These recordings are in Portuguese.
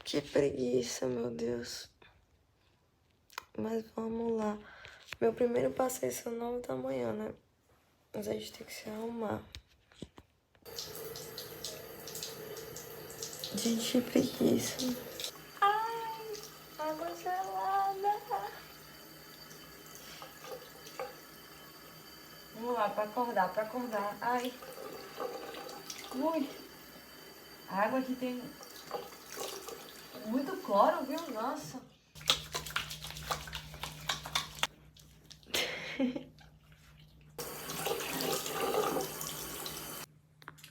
Que preguiça, meu Deus. Mas vamos lá. Meu primeiro passeio são 9 da manhã, né? Mas a gente tem que se arrumar. Gente, que preguiça. Ai, água gelada. Vamos lá, pra acordar. Ai. Ui. A água aqui tem muito cloro, viu? Nossa.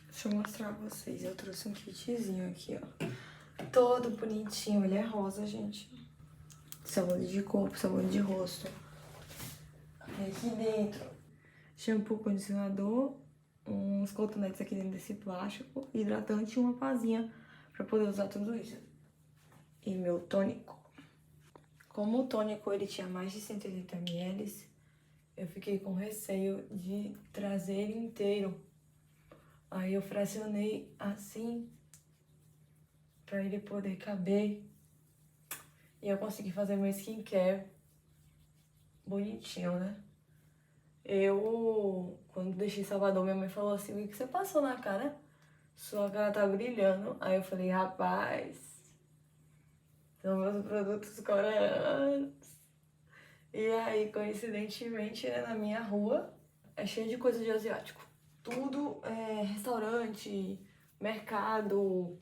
Deixa eu mostrar pra vocês. Eu trouxe um kitzinho aqui, ó. Todo bonitinho. Ele é rosa, gente. Sabonete de corpo, sabonete de rosto. Aqui dentro, shampoo, condicionador, uns cotonetes aqui dentro desse plástico, hidratante e uma pazinha pra poder usar tudo isso. E meu tônico. Como o tônico ele tinha mais de 180 ml, eu fiquei com receio de trazer ele inteiro. Aí eu fracionei assim, pra ele poder caber. E eu consegui fazer meu skincare bonitinho, né? Quando deixei Salvador, minha mãe falou assim, o que você passou na cara? Sua cara tá brilhando. Aí eu falei, rapaz, são meus produtos coreanos. E aí, coincidentemente, né, na minha rua, é cheio de coisa de asiático. Tudo é restaurante, mercado.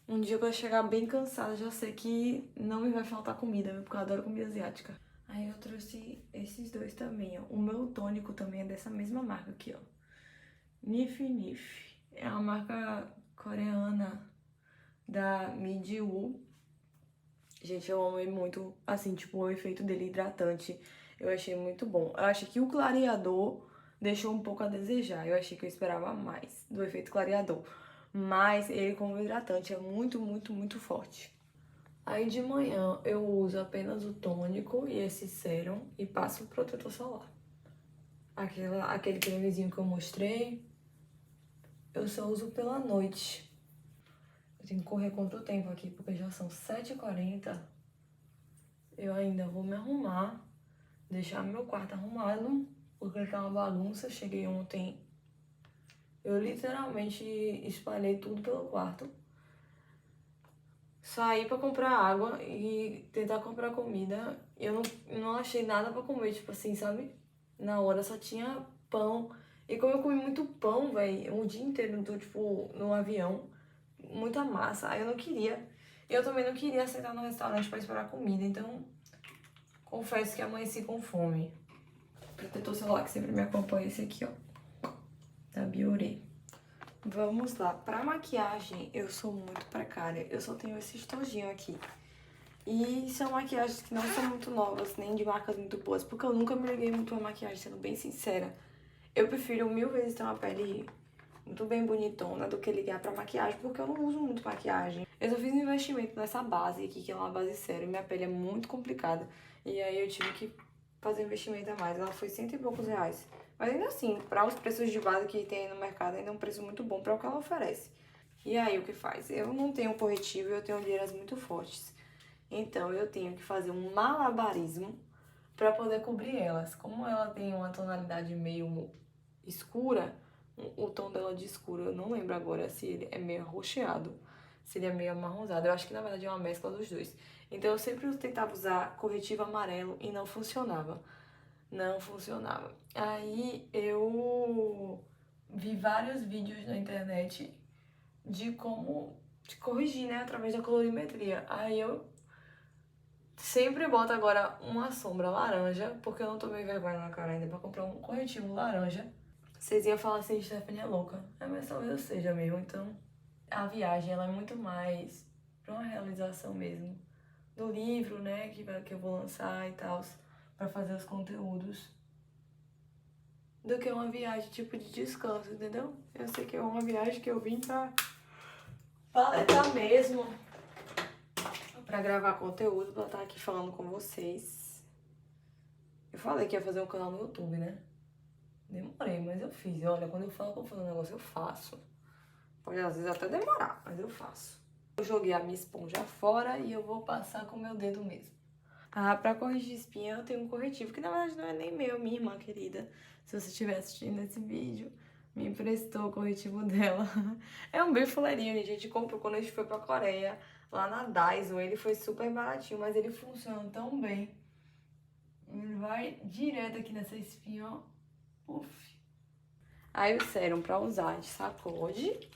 Um dia que eu chegar bem cansada, já sei que não me vai faltar comida, porque eu adoro comida asiática. Aí eu trouxe esses dois também, ó. O meu tônico também é dessa mesma marca aqui, ó. Nif Nif. É uma marca coreana da Mijiwoo. Gente, eu amo ele muito, assim, tipo, o efeito dele hidratante. Eu achei muito bom. Eu acho que o clareador deixou um pouco a desejar. Eu achei que eu esperava mais do efeito clareador. Mas ele como hidratante é muito, muito, muito forte. Aí de manhã eu uso apenas o tônico e esse sérum e passo o protetor solar. Aquele cremezinho que eu mostrei, eu só uso pela noite. Eu tenho que correr contra o tempo aqui, porque já são 7h40. Eu ainda vou me arrumar, deixar meu quarto arrumado, porque tá uma bagunça. Cheguei ontem, eu literalmente espalhei tudo pelo quarto. Saí pra comprar água e tentar comprar comida. Eu não achei nada pra comer, tipo assim, sabe? Na hora só tinha pão. E como eu comi muito pão, velho, o dia inteiro, tipo, no avião, muita massa, aí eu não queria. E eu também não queria sentar no restaurante pra esperar comida, então confesso que amanheci com fome. Protetor solar que sempre me acompanha, esse aqui, ó, da Bioré. Vamos lá, pra maquiagem eu sou muito precária, eu só tenho esse estojinho aqui. E são maquiagens que não são muito novas, nem de marcas muito boas, porque eu nunca me liguei muito a maquiagem, sendo bem sincera. Eu prefiro 1000 vezes ter uma pele muito bem bonitona do que ligar pra maquiagem, porque eu não uso muito maquiagem. Eu só fiz um investimento nessa base aqui, que é uma base séria, e minha pele é muito complicada. E aí eu tive que fazer um investimento a mais, ela foi 100 e poucos reais. Mas ainda assim, para os preços de base que tem aí no mercado, ainda é um preço muito bom para o que ela oferece. E aí o que faz? Eu não tenho corretivo, eu tenho olheiras muito fortes. Então eu tenho que fazer um malabarismo para poder cobrir elas. Como ela tem uma tonalidade meio escura, o tom dela de escuro, eu não lembro agora se ele é meio arroxeado, se ele é meio amarronzado. Eu acho que na verdade é uma mescla dos dois. Então eu sempre tentava usar corretivo amarelo e não funcionava. Não funcionava. Aí eu vi vários vídeos na internet de como corrigir, né, através da colorimetria. Aí eu sempre boto agora uma sombra laranja, porque eu não tomei vergonha na cara ainda pra comprar um corretivo laranja. Vocês iam falar assim, Stephanie é louca. É, mas talvez eu seja mesmo. Então, a viagem, ela é muito mais pra uma realização mesmo do livro, né, que eu vou lançar e tal, pra fazer os conteúdos, do que uma viagem tipo de descanso, entendeu? Eu sei que é uma viagem que eu vim pra paletar mesmo, pra gravar conteúdo, pra estar aqui falando com vocês. Eu falei que ia fazer um canal no YouTube, né? Demorei, mas eu fiz. Olha, quando eu falo que eu vou fazer um negócio, eu faço. Pode às vezes até demorar, mas eu faço. Eu joguei a minha esponja fora e eu vou passar com o meu dedo mesmo. Ah, pra corrigir espinha eu tenho um corretivo, que na verdade não é nem meu, minha irmã querida. Se você estiver assistindo esse vídeo, me emprestou o corretivo dela. É um bem fuleirinho, gente. A gente comprou quando a gente foi pra Coreia, lá na Daiso. Ele foi super baratinho, mas ele funciona tão bem. Ele vai direto aqui nessa espinha, ó. Uf. Aí o sérum pra usar, a gente sacode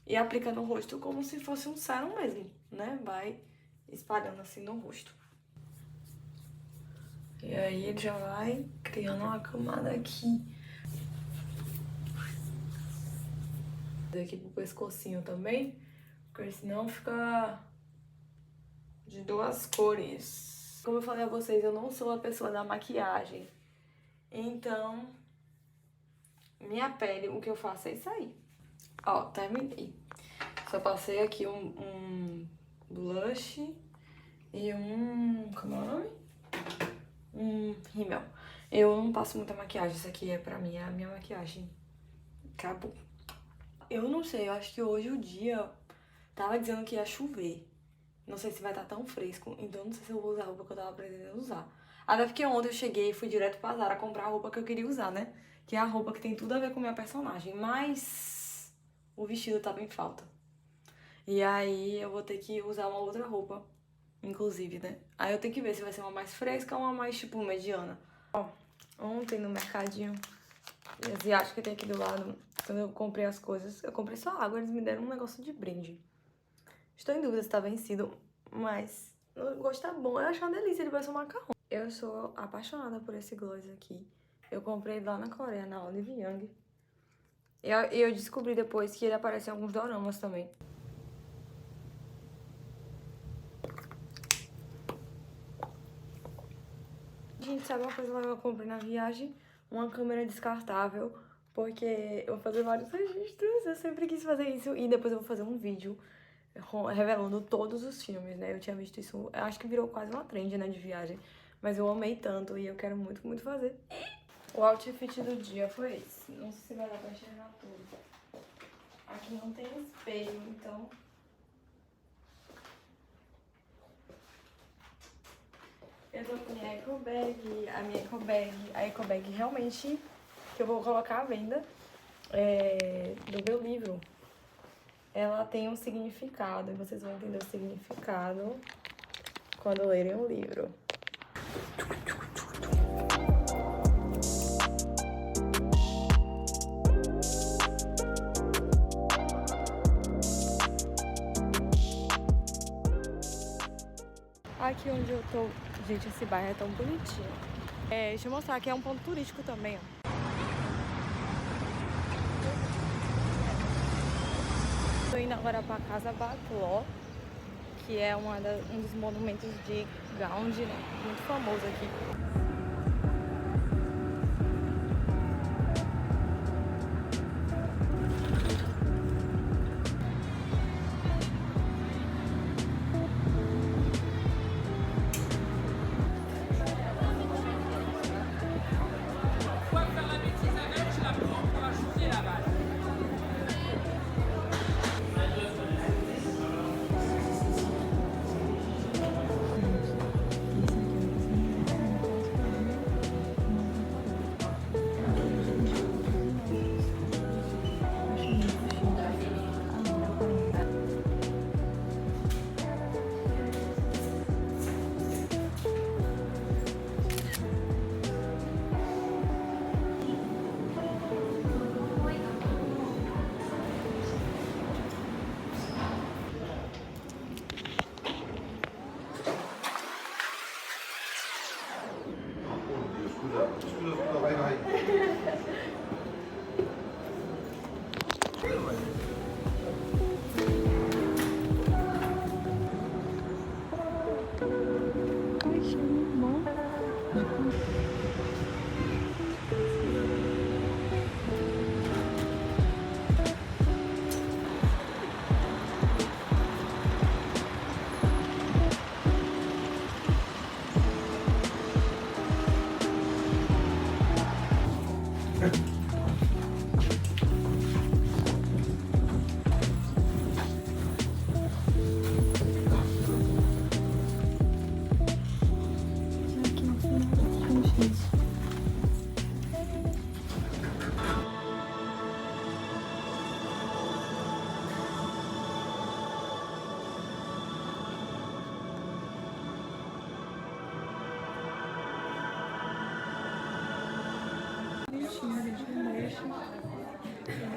e aplica no rosto como se fosse um sérum mesmo, né? Vai espalhando assim no rosto. E aí ele já vai criando uma camada aqui. Aqui pro pescocinho também, porque senão fica de duas cores. Como eu falei a vocês, eu não sou a pessoa da maquiagem. Então, minha pele, o que eu faço é isso aí. Ó, terminei. Só passei aqui um blush e como é o nome? Rímel. Eu não passo muita maquiagem, isso aqui é pra mim, é a minha maquiagem. Acabou. Eu não sei, eu acho que hoje o dia tava dizendo que ia chover. Não sei se vai estar tão fresco, então não sei se eu vou usar a roupa que eu tava pretendendo usar. Até porque ontem eu cheguei e fui direto pra Zara comprar a roupa que eu queria usar, né? Que é a roupa que tem tudo a ver com a minha personagem, mas o vestido tava em falta. E aí eu vou ter que usar uma outra roupa, inclusive, né? Aí eu tenho que ver se vai ser uma mais fresca ou uma mais, tipo, mediana. Ó, ontem no mercadinho asiático que tem aqui do lado, quando eu comprei as coisas, eu comprei só água, eles me deram um negócio de brinde. Estou em dúvida se tá vencido, mas o gosto tá bom. Eu acho uma delícia, ele parece um macarrão. Eu sou apaixonada por esse gloss aqui. Eu comprei lá na Coreia, na Olive Young. E eu descobri depois que ele aparece em alguns doramas também. Gente, sabe uma coisa que eu comprei na viagem? Uma câmera descartável, porque eu vou fazer vários registros. Eu sempre quis fazer isso e depois eu vou fazer um vídeo revelando todos os filmes, né? Eu tinha visto isso, eu acho que virou quase uma trend, né, de viagem. Mas eu amei tanto e eu quero muito, muito fazer. O outfit do dia foi esse. Não sei se vai dar pra enxergar tudo. Aqui não tem espelho, então... Eu tô com minha eco bag, a eco bag realmente que eu vou colocar à venda do meu livro. Ela tem um significado, e vocês vão entender o significado quando lerem o livro. Aqui onde eu tô, gente, esse bairro é tão bonitinho. Deixa eu mostrar, aqui é um ponto turístico também, ó. Tô indo agora pra Casa Bakló, que é um dos monumentos de Gandhi, né? Muito famoso aqui.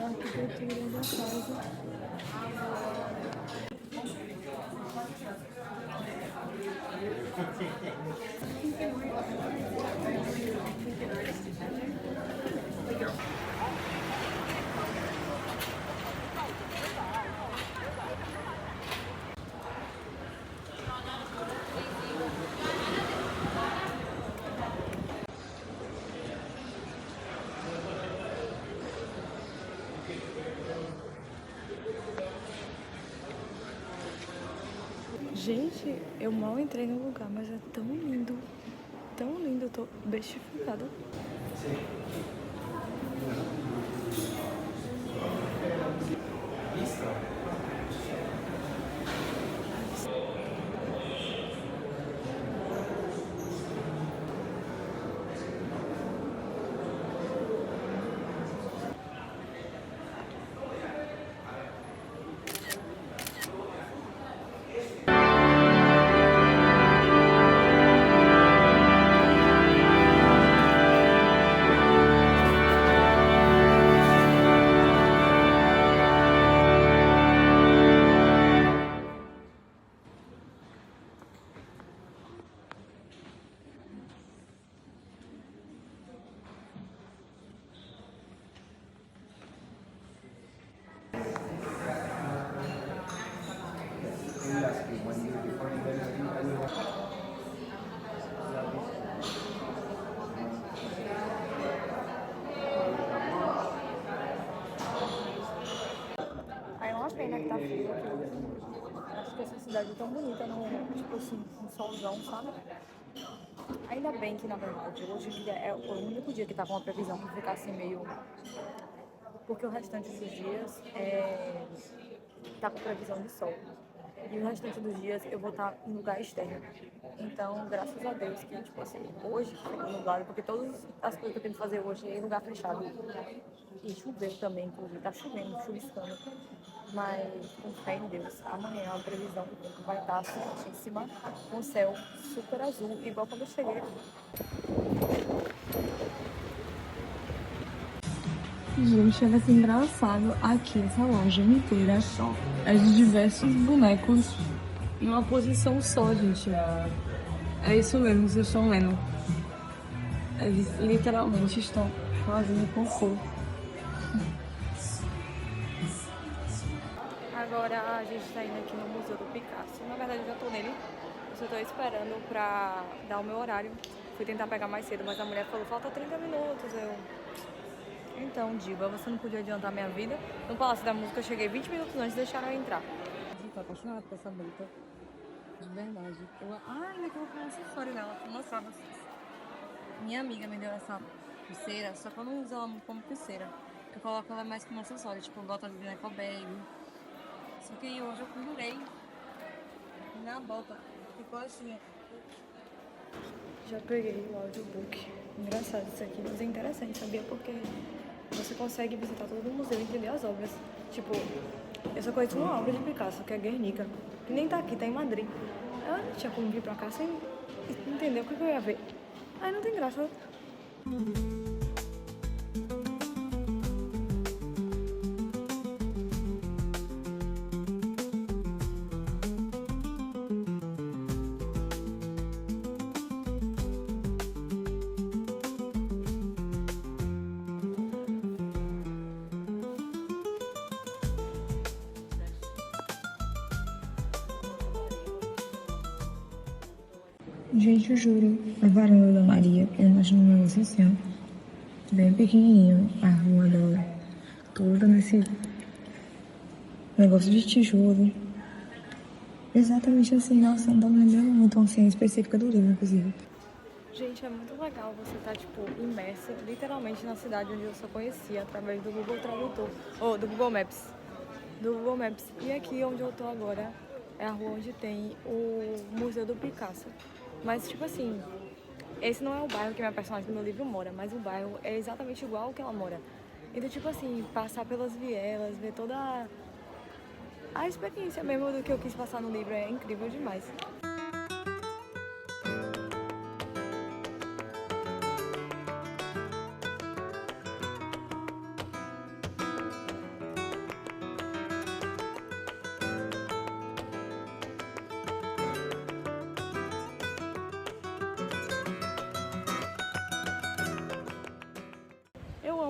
a arquitetura da casa. Gente, eu mal entrei no lugar, mas é tão lindo, eu tô bestificada. Aí é uma pena que tá frio aqui hoje. Acho que essa cidade é tão bonita, tipo assim, um solzão, sabe? Ainda bem que, na verdade, hoje é o único dia que tá com uma previsão pra ficar assim meio... Porque o restante dos dias tá com previsão de sol. E o restante dos dias eu vou estar em lugar externo. Então, graças a Deus que, tipo assim, hoje ficou nublado, porque todas as coisas que eu tenho que fazer hoje é em lugar fechado. E choveu também, inclusive, tá chovendo, chuviscando. Mas, com fé em Deus, amanhã a previsão vai estar certíssima, com o céu super azul, igual quando eu cheguei. Gente, chega a ser engraçado aqui, essa loja inteira é de diversos bonecos em uma posição só, gente. É isso mesmo, vocês estão vendo. Eles literalmente estão fazendo cocô. Agora a gente tá indo aqui no Museu do Picasso. Na verdade eu já tô nele. Eu só tô esperando pra dar o meu horário. Fui tentar pegar mais cedo, mas a mulher falou, falta 30 minutos. Então, diva, você não podia adiantar minha vida. No Palácio da Música eu cheguei 20 minutos antes e deixaram eu entrar. Eu tô apaixonada por essa bruta. De verdade. Ainda coloquei um acessório nela pra mostrar pra vocês. Minha amiga me deu essa pulseira, só que eu não uso ela muito como pulseira. Eu coloco ela mais como acessório, tipo, eu boto ali de Neco Bag. Só que hoje eu pendurei na bota. Ficou assim, ó. Já peguei o audiobook. Engraçado isso aqui, mas é interessante, sabia? Porque você consegue visitar todo o museu e entender as obras. Tipo, eu só conheço uma obra de Picasso, que é Guernica, que nem tá aqui, tá em Madrid. Eu não tinha como vir pra cá sem entender o que eu ia ver. Aí não tem graça. Gente, eu juro, a varanda da Maria, eu imagino um negócio assim, ó, bem pequenininho, a rua dela, toda nesse negócio de tijolo. Exatamente assim, nossa, não tô lembrando muito uma cena específica do livro, inclusive. Gente, é muito legal você estar, tipo, imersa literalmente na cidade onde eu só conhecia através do Google Tradutor, ou do Google Maps. E aqui onde eu tô agora é a rua onde tem o Museu do Picasso. Mas, tipo assim, esse não é o bairro que minha personagem do meu livro mora, mas o bairro é exatamente igual ao que ela mora. Então, tipo assim, passar pelas vielas, ver toda a experiência mesmo do que eu quis passar no livro é incrível demais.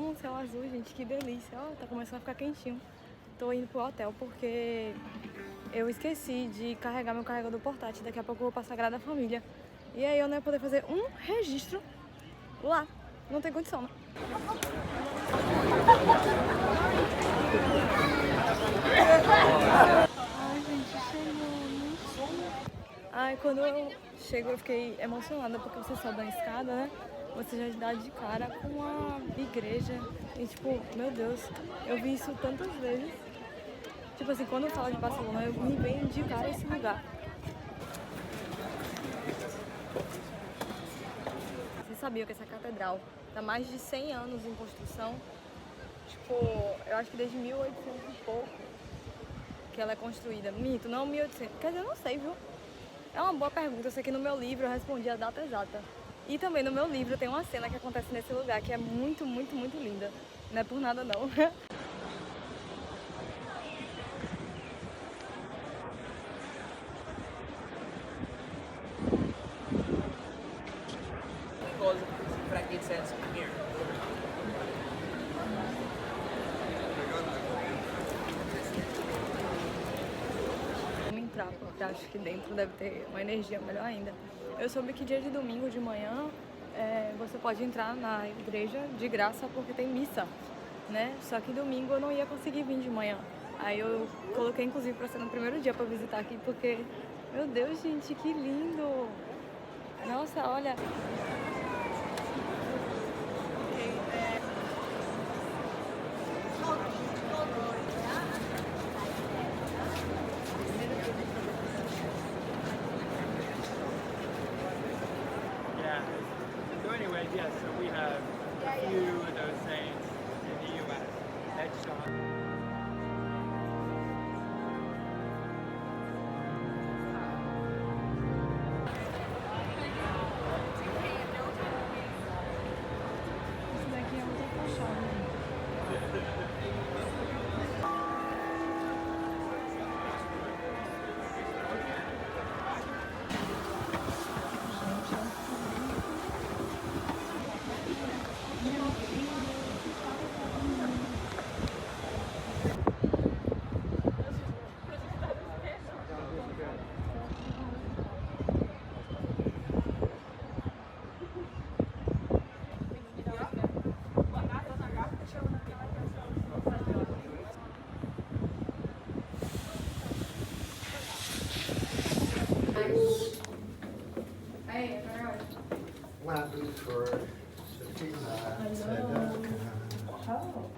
amo o céu azul, gente, que delícia. Ó, tá começando a ficar quentinho. Tô indo pro hotel porque eu esqueci de carregar meu carregador portátil. Daqui a pouco eu vou pra Sagrada Família. E aí eu não ia poder fazer um registro lá. Não tem condição, né? Ai, gente, chegamos. Ai, quando eu chego eu fiquei emocionada porque você sobe a escada, né? Você já dá de cara com a igreja. E tipo, meu Deus, eu vi isso tantas vezes. Tipo assim, quando eu falo de Barcelona, eu me venho de cara esse lugar. Você sabia que essa catedral tá mais de 100 anos em construção? Tipo, eu acho que desde 1800 e pouco que ela é construída. Mito, não 1800. Quer dizer, eu não sei, viu? É uma boa pergunta. Eu sei que no meu livro eu respondi a data exata. E também no meu livro tem uma cena que acontece nesse lugar que é muito, muito, muito linda. Não é por nada, não. Vamos entrar, porque acho que dentro deve ter uma energia melhor ainda. Eu soube que dia de domingo de manhã você pode entrar na igreja de graça porque tem missa, né? Só que domingo eu não ia conseguir vir de manhã. Aí eu coloquei inclusive pra ser no primeiro dia pra visitar aqui, porque, meu Deus, gente, que lindo! Nossa, olha... So anyways, yes, so we have a few of those saints in the U.S. Headshot. Esse daqui é outra fachada.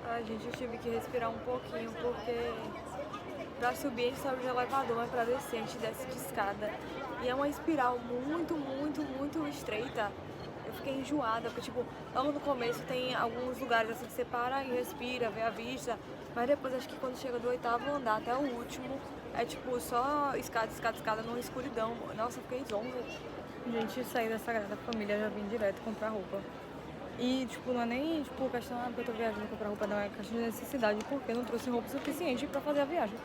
Ai, gente, eu tive que respirar um pouquinho porque pra subir a gente sobe de elevador, mas pra descer a gente desce de escada. E é uma espiral muito, muito, muito estreita. Eu fiquei enjoada, porque tipo, logo no começo tem alguns lugares assim que você para e respira, vê a vista. Mas depois acho que quando chega do 8º andar até o último, é tipo só escada, escada, escada numa escuridão. Nossa, eu fiquei zonza. Gente, saí da Sagrada Família, já vim direto comprar roupa. E, tipo, não é nem, tipo, questão, porque eu tô viajando comprar roupa, não, é questão de necessidade, porque eu não trouxe roupa suficiente pra fazer a viagem.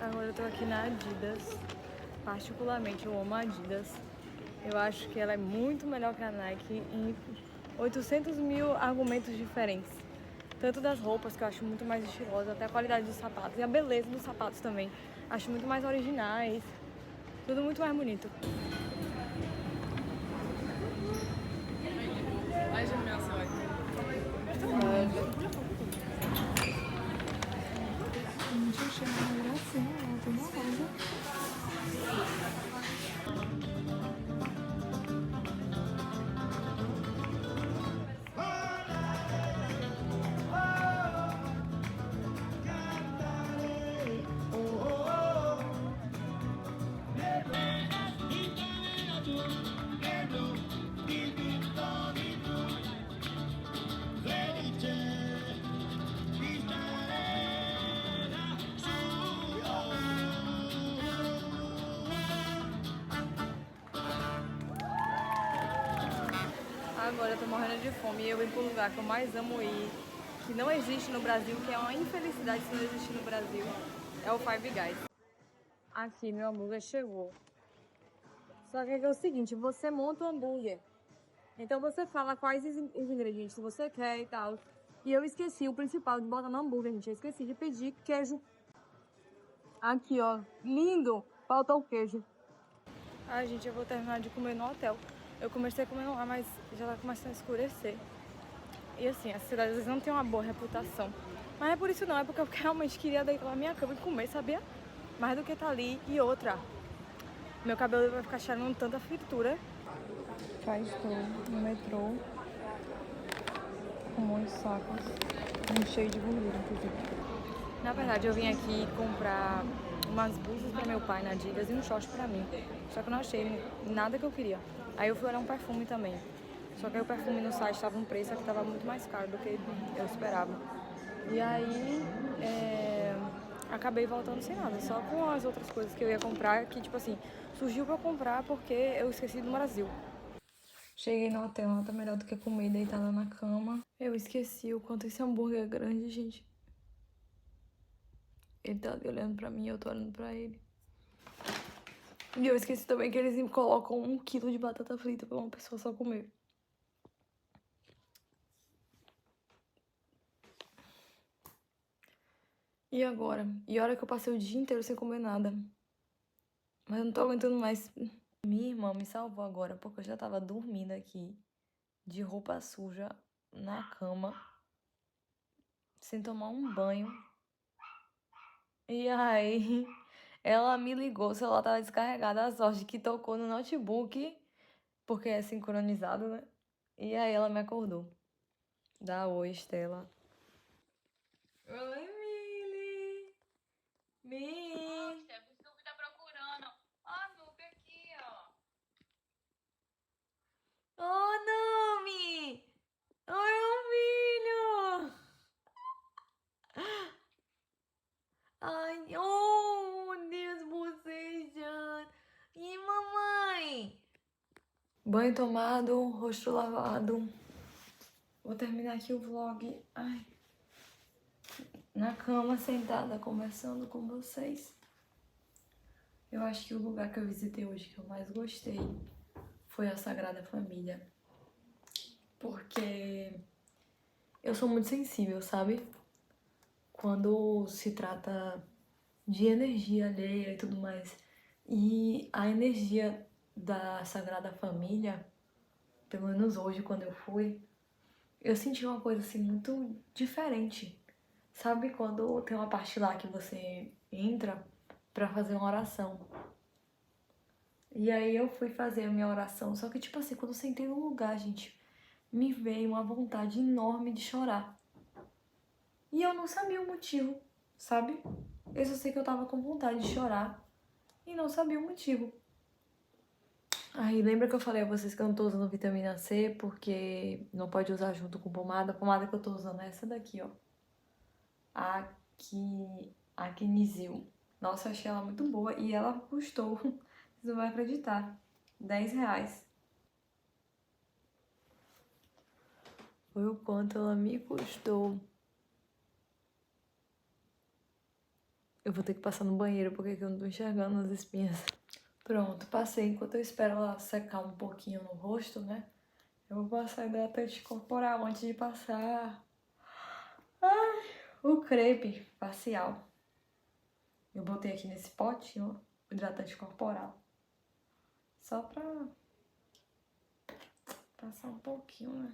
Agora eu tô aqui na Adidas, particularmente eu amo a Adidas. Eu acho que ela é muito melhor que a Nike em 800 mil argumentos diferentes. Tanto das roupas, que eu acho muito mais estilosa, até a qualidade dos sapatos e a beleza dos sapatos também. Acho muito mais originais, tudo muito mais bonito. Agora eu tô morrendo de fome e eu vim pro lugar que eu mais amo ir, que não existe no Brasil, que é uma infelicidade se não existir no Brasil, é o Five Guys. Aqui, meu hambúrguer chegou. Só que é o seguinte, você monta o hambúrguer. Então você fala quais os ingredientes você quer e tal. E eu esqueci o principal de botar no hambúrguer, gente. Eu esqueci de pedir queijo. Aqui, ó. Lindo! Faltou o queijo. Ai, gente, eu vou terminar de comer no hotel. Eu comecei comendo lá, mas já tá começando a escurecer. E assim, a cidade às vezes não tem uma boa reputação. Mas não é por isso não, é porque eu realmente queria deitar na minha cama e comer, sabia? Mais do que tá ali. E outra, meu cabelo vai ficar cheirando tanta fritura. Já estou no metrô com muitos sacos, cheio de gordura, inclusive. Na verdade, eu vim aqui comprar umas blusas pra meu pai na Adidas e um short pra mim. Só que eu não achei nada que eu queria. Aí eu fui olhar um perfume também. Só que aí o perfume no site tava um preço que tava muito mais caro do que eu esperava. E aí, acabei voltando sem nada, só com as outras coisas que eu ia comprar, que tipo assim, surgiu pra eu comprar porque eu esqueci do Brasil. Cheguei no hotel, não tá melhor do que comer deitada na cama. Eu esqueci o quanto esse hambúrguer é grande, gente. Ele tá ali olhando pra mim e eu tô olhando pra ele. E eu esqueci também que eles colocam 1 quilo de batata frita pra uma pessoa só comer. E agora? E a hora que eu passei o dia inteiro sem comer nada. Mas eu não tô aguentando mais. Minha irmã me salvou agora, porque eu já tava dormindo aqui, de roupa suja, na cama, sem tomar um banho. E aí, ela me ligou, o celular tava descarregado, a sorte que tocou no notebook, porque é sincronizado, né? E aí ela me acordou. Dá oi, Estela. Oi, Mili. Mi. Steph, o Snoopy tá procurando. Ó, Snoopy aqui, ó. Oh, Nami! Oi, meu filho! Ai, oh, Deus, bocejando. E mamãe? Banho tomado, rosto lavado. Vou terminar aqui o vlog. Ai. Na cama, sentada, conversando com vocês. Eu acho que o lugar que eu visitei hoje que eu mais gostei foi a Sagrada Família. Porque eu sou muito sensível, sabe? Quando se trata de energia alheia e tudo mais. E a energia da Sagrada Família, pelo menos hoje quando eu fui, eu senti uma coisa assim muito diferente. Sabe quando tem uma parte lá que você entra pra fazer uma oração? E aí eu fui fazer a minha oração, só que tipo assim, quando eu sentei no lugar, gente, me veio uma vontade enorme de chorar. E eu não sabia o motivo, sabe? Eu só sei que eu tava com vontade de chorar e não sabia o motivo. Aí lembra que eu falei a vocês que eu não tô usando vitamina C porque não pode usar junto com pomada? A pomada que eu tô usando é essa daqui, ó. Aquinisil. Nossa, eu achei ela muito boa e ela custou, vocês não vão acreditar, R$10. Foi o quanto ela me custou. Eu vou ter que passar no banheiro porque eu não tô enxergando as espinhas. Pronto, passei. Enquanto eu espero ela secar um pouquinho no rosto, né? Eu vou passar hidratante corporal antes de passar o crepe facial. Eu botei aqui nesse potinho o hidratante corporal. Só pra passar um pouquinho, né?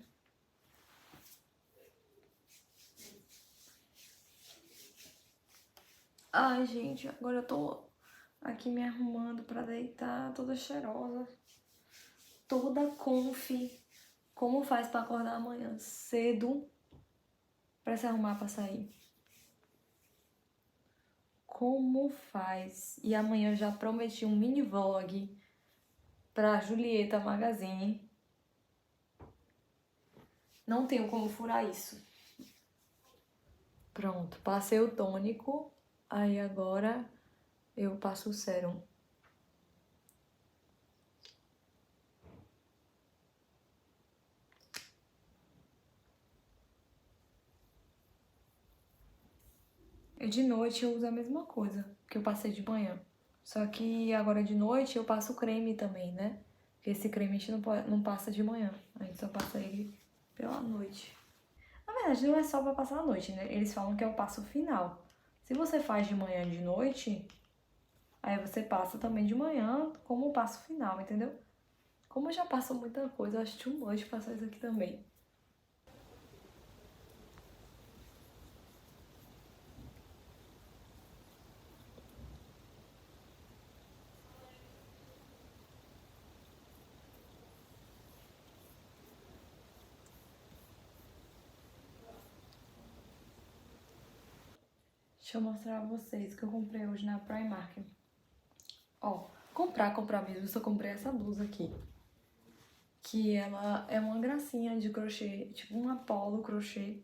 Ai, gente, agora eu tô aqui me arrumando pra deitar, toda cheirosa. Toda confi. Como faz pra acordar amanhã cedo pra se arrumar pra sair? Como faz? E amanhã eu já prometi um mini vlog pra Julieta Magazine. Não tenho como furar isso. Pronto, passei o tônico. Aí agora eu passo o sérum. de noite eu uso a mesma coisa que eu passei de manhã. Só que agora de noite eu passo creme também, né? Porque esse creme a gente não passa de manhã. A gente só passa ele pela noite. Na verdade, não é só pra passar a noite, né? Eles falam que é o passo final. Se você faz de manhã e de noite, aí você passa também de manhã como o passo final, entendeu? Como eu já passo muita coisa, eu acho too much passar isso aqui também. Deixa eu mostrar pra vocês o que eu comprei hoje na Primark. Ó, comprar mesmo, eu só comprei essa blusa aqui. Que ela é uma gracinha de crochê, tipo uma polo crochê.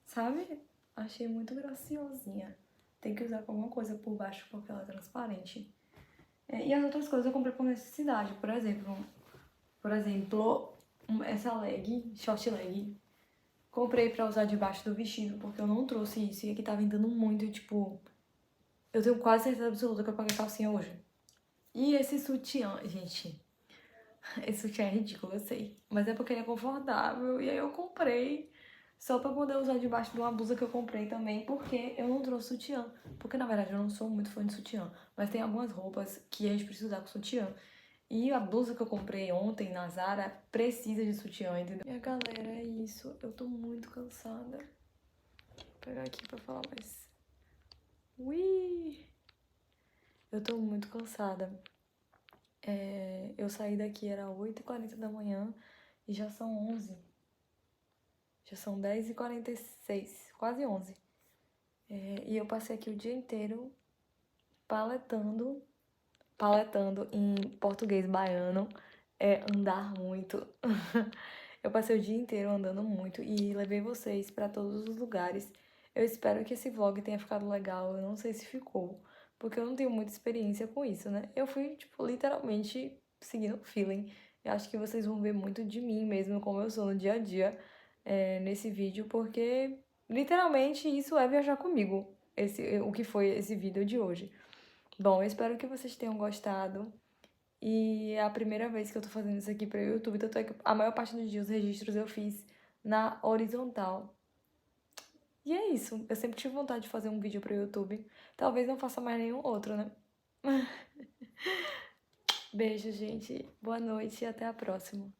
Sabe? Achei muito graciosinha. Tem que usar com alguma coisa por baixo porque ela é transparente. E as outras coisas eu comprei por necessidade. Por exemplo, essa leg, short leg. Comprei pra usar debaixo do vestido porque eu não trouxe isso. E aqui tá vendendo muito, tipo... Eu tenho quase certeza absoluta que eu paguei calcinha hoje. E esse sutiã, gente... Esse sutiã é ridículo, eu sei. Mas é porque ele é confortável. E aí eu comprei só pra poder usar debaixo de uma blusa que eu comprei também. Porque eu não trouxe sutiã. Porque, na verdade, eu não sou muito fã de sutiã. Mas tem algumas roupas que a gente precisa usar com sutiã. E a blusa que eu comprei ontem na Zara precisa de sutiã, entendeu? Minha galera, é isso. Eu tô muito cansada. Vou pegar aqui pra falar mais. Ui! Eu tô muito cansada. Eu saí daqui, era 8h40 da manhã e já são 11. Já são 10h46, quase 11. E eu passei aqui o dia inteiro paletando. Paletando em português baiano é andar muito. Eu passei o dia inteiro andando muito e levei vocês pra todos os lugares. Eu espero que esse vlog tenha ficado legal. Eu não sei se ficou, porque eu não tenho muita experiência com isso, né? Eu fui, tipo, literalmente seguindo o feeling. Eu acho que vocês vão ver muito de mim mesmo, como eu sou no dia a dia, nesse vídeo, porque literalmente isso é viajar comigo. O que foi esse vídeo de hoje. Bom, eu espero que vocês tenham gostado. E é a primeira vez que eu tô fazendo isso aqui para o YouTube, tanto é que a maior parte dos dias os registros eu fiz na horizontal. E é isso, eu sempre tive vontade de fazer um vídeo para o YouTube. Talvez não faça mais nenhum outro, né? Beijo, gente. Boa noite e até a próxima.